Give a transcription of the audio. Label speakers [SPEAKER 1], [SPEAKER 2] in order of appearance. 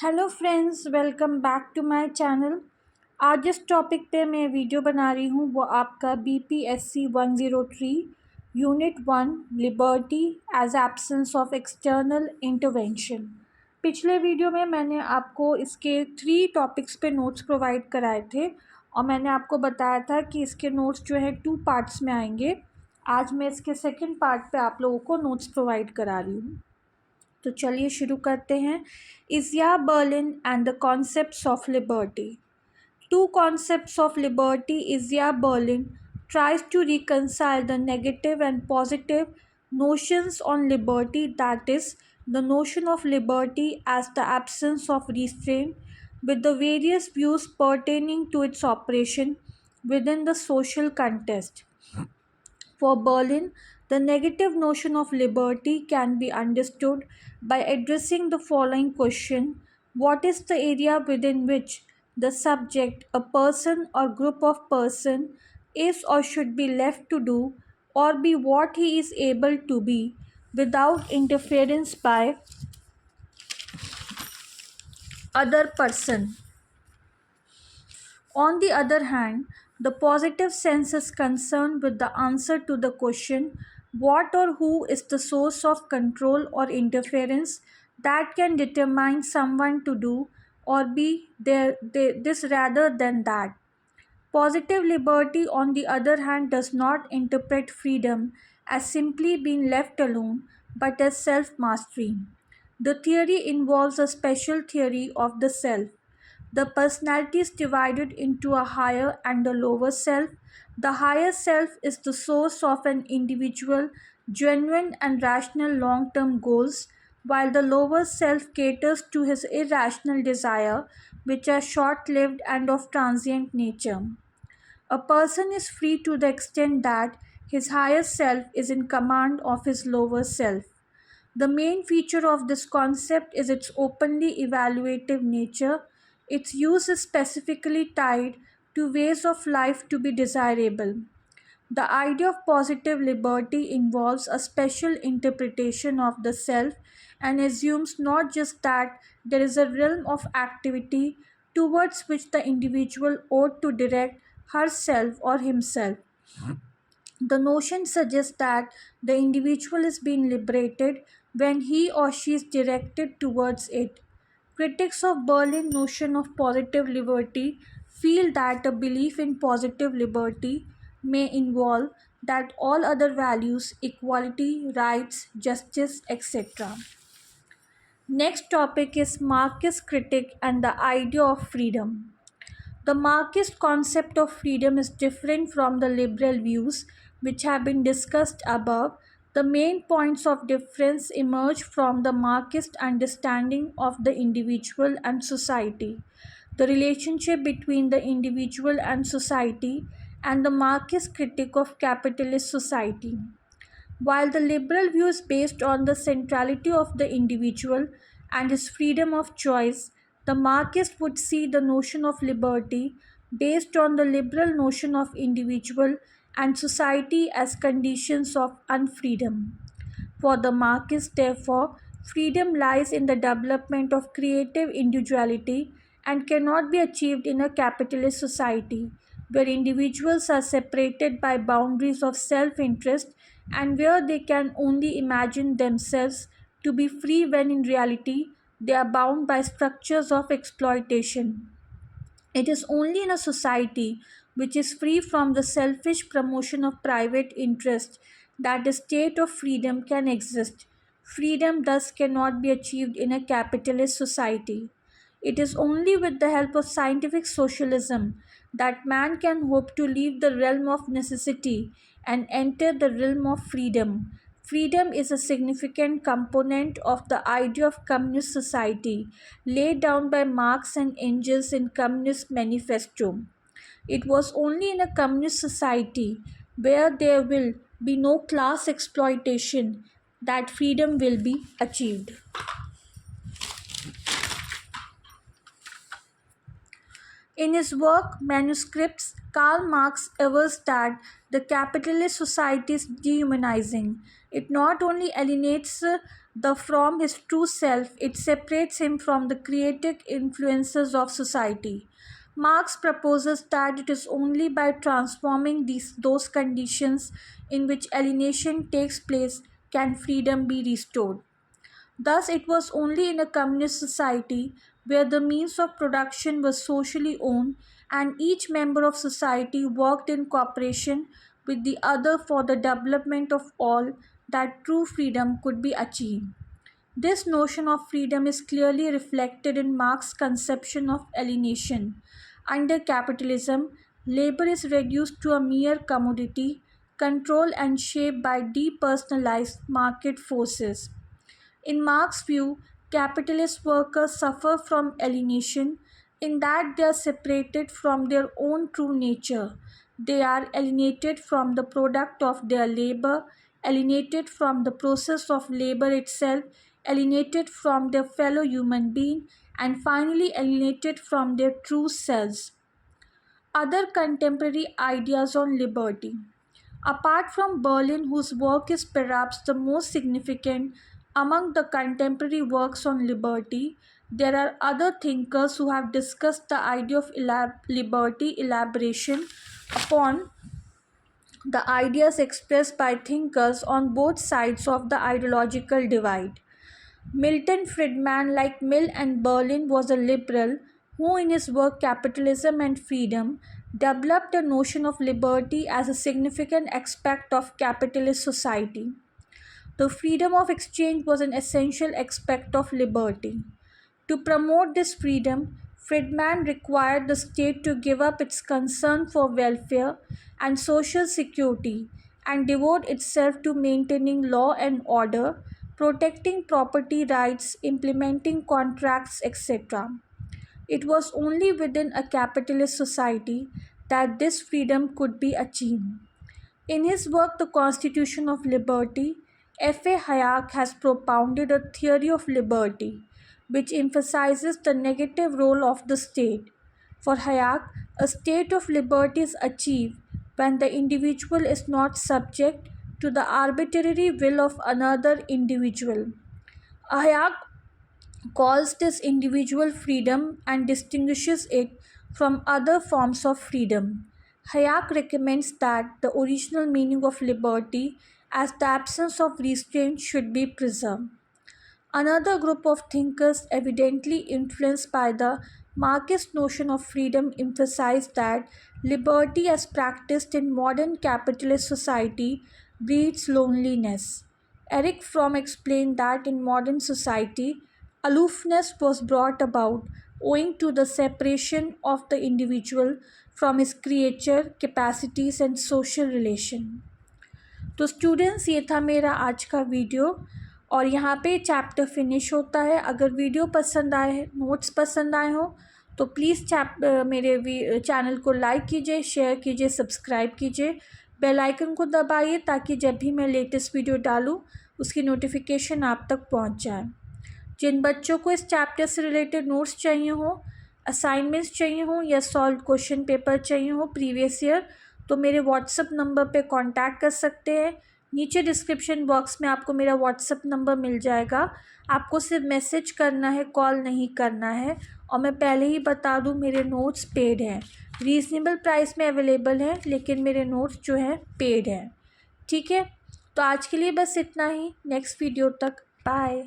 [SPEAKER 1] Hello friends, welcome back to my channel. आज जिस topic पे मैं वीडियो बना रही हूँ वो आपका BPSC 103 unit 1 liberty as absence of external intervention. पिछले वीडियो में मैंने आपको इसके 3 टॉपिक्स पे नोट्स प्रोवाइड कराए थे और मैंने आपको बताया था कि इसके नोट्स जो है 2 पार्ट्स में आएंगे। आज मैं इसके सेकेंड पार्ट पे आप लोगों को नोट्स प्रोवाइड करा रही हूँ। तो चलिए शुरू करते हैं। Isaiah Berlin and the concepts of liberty. Two concepts of liberty. Isaiah Berlin tries to reconcile the negative and positive notions on liberty, that is, the notion of liberty as the absence of restraint, with the various views pertaining to its operation within the social context. For Berlin, the negative notion of liberty can be understood by addressing the following question: what is the area within which the subject, a person or group of persons, is or should be left to do or be what he is able to be without interference by other person? On the other hand, the positive sense is concerned with the answer to the question what or who is the source of control or interference that can determine someone to do or be this rather than that. Positive liberty, on the other hand, does not interpret freedom as simply being left alone but as self mastery. The theory involves a special theory of the self. The personality is divided into a higher and a lower self. The higher self is the source of an individual, genuine and rational long term goals, while the lower self caters to his irrational desire, which are short lived and of transient nature. A person is free to the extent that his higher self is in command of his lower self. The main feature of this concept is its openly evaluative nature. Its use is specifically tied to ways of life to be desirable. The idea of positive liberty involves a special interpretation of the self and assumes not just that there is a realm of activity towards which the individual ought to direct herself or himself. The notion suggests that the individual is being liberated when he or she is directed towards it. Critics of Berlin's notion of positive liberty feel that a belief in positive liberty may involve that all other values, equality, rights, justice, etc. Next topic is Marxist critique and the idea of freedom. The Marxist concept of freedom is different from the liberal views which have been discussed above. The main points of difference emerge from the Marxist understanding of the individual and society, the relationship between the individual and society, and the Marxist critique of capitalist society. While the liberal view is based on the centrality of the individual and his freedom of choice, the Marxist would see the notion of liberty based on the liberal notion of individual and society as conditions of unfreedom. For the Marxist, therefore, freedom lies in the development of creative individuality and cannot be achieved in a capitalist society where individuals are separated by boundaries of self interest and where they can only imagine themselves to be free when in reality they are bound by structures of exploitation. It is only in a society which is free from the selfish promotion of private interest that a state of freedom can exist. Freedom thus cannot be achieved in a capitalist society. It is only with the help of scientific socialism that man can hope to leave the realm of necessity and enter the realm of freedom. Freedom is a significant component of the idea of communist society laid down by Marx and Engels in Communist Manifesto. It was only in a communist society where there will be no class exploitation that freedom will be achieved. In his work Manuscripts, Karl Marx avers that the capitalist society is dehumanizing. It not only alienates the from his true self. It separates him from the creative influences of society. Marx proposes that it is only by transforming those conditions in which alienation takes place can freedom be restored. Thus, it was only in a communist society where the means of production was socially owned and each member of society worked in cooperation with the other for the development of all that true freedom could be achieved. This notion of freedom is clearly reflected in Marx's conception of alienation. Under capitalism, labor is reduced to a mere commodity, controlled and shaped by depersonalized market forces. In Marx's view, capitalist workers suffer from alienation in that they are separated from their own true nature. They are alienated from the product of their labor, alienated from the process of labor itself, alienated from their fellow human being, and finally alienated from their true selves. Other contemporary ideas on liberty. Apart from Berlin, whose work is perhaps the most significant among the contemporary works on liberty, there are other thinkers who have discussed the idea of liberty elaboration upon the ideas expressed by thinkers on both sides of the ideological divide. Milton Friedman, like Mill and Berlin, was a liberal who, in his work Capitalism and Freedom, developed a notion of liberty as a significant aspect of capitalist society. The freedom of exchange was an essential aspect of liberty. To promote this freedom, Friedman required the state to give up its concern for welfare and social security and devote itself to maintaining law and order, protecting property rights, implementing contracts, etc. It was only within a capitalist society that this freedom could be achieved. In his work, The Constitution of Liberty, F.A. Hayek has propounded a theory of liberty which emphasizes the negative role of the state. For Hayek, a state of liberty is achieved when the individual is not subject to the arbitrary will of another individual. Hayek calls this individual freedom and distinguishes it from other forms of freedom. Hayek recommends that the original meaning of liberty as the absence of restraint should be preserved. Another group of thinkers, evidently influenced by the Marxist notion of freedom, emphasized that liberty as practiced in modern capitalist society breeds loneliness. Erich Fromm explained that in modern society, aloofness was brought about owing to the separation of the individual from his creature, capacities and social relation. तो students, ये था मेरा आज का video और यहाँ पे chapter finish होता है. अगर वीडियो पसंद आए, नोट्स पसंद आए हो तो प्लीज़ मेरे चैनल को लाइक कीजिए, शेयर कीजिए, सब्सक्राइब कीजिए, बेल आइकन को दबाइए ताकि जब भी मैं लेटेस्ट वीडियो डालूँ उसकी नोटिफिकेशन आप तक पहुँच जाए. जिन बच्चों को इस चैप्टर से रिलेटेड नोट्स चाहिए हो, असाइनमेंट्स चाहिए हो या सॉल्व क्वेश्चन पेपर चाहिए हो प्रीवियस ईयर, तो मेरे व्हाट्सअप नंबर पे कांटेक्ट कर सकते हैं. नीचे डिस्क्रिप्शन बॉक्स में आपको मेरा व्हाट्सअप नंबर मिल जाएगा. आपको सिर्फ मैसेज करना है, कॉल नहीं करना है. और मैं पहले ही बता दूं, मेरे नोट्स पेड हैं, रीज़नेबल प्राइस में अवेलेबल हैं, लेकिन मेरे नोट्स जो हैं पेड हैं. ठीक है, तो आज के लिए बस इतना ही. नेक्स्ट वीडियो तक बाय.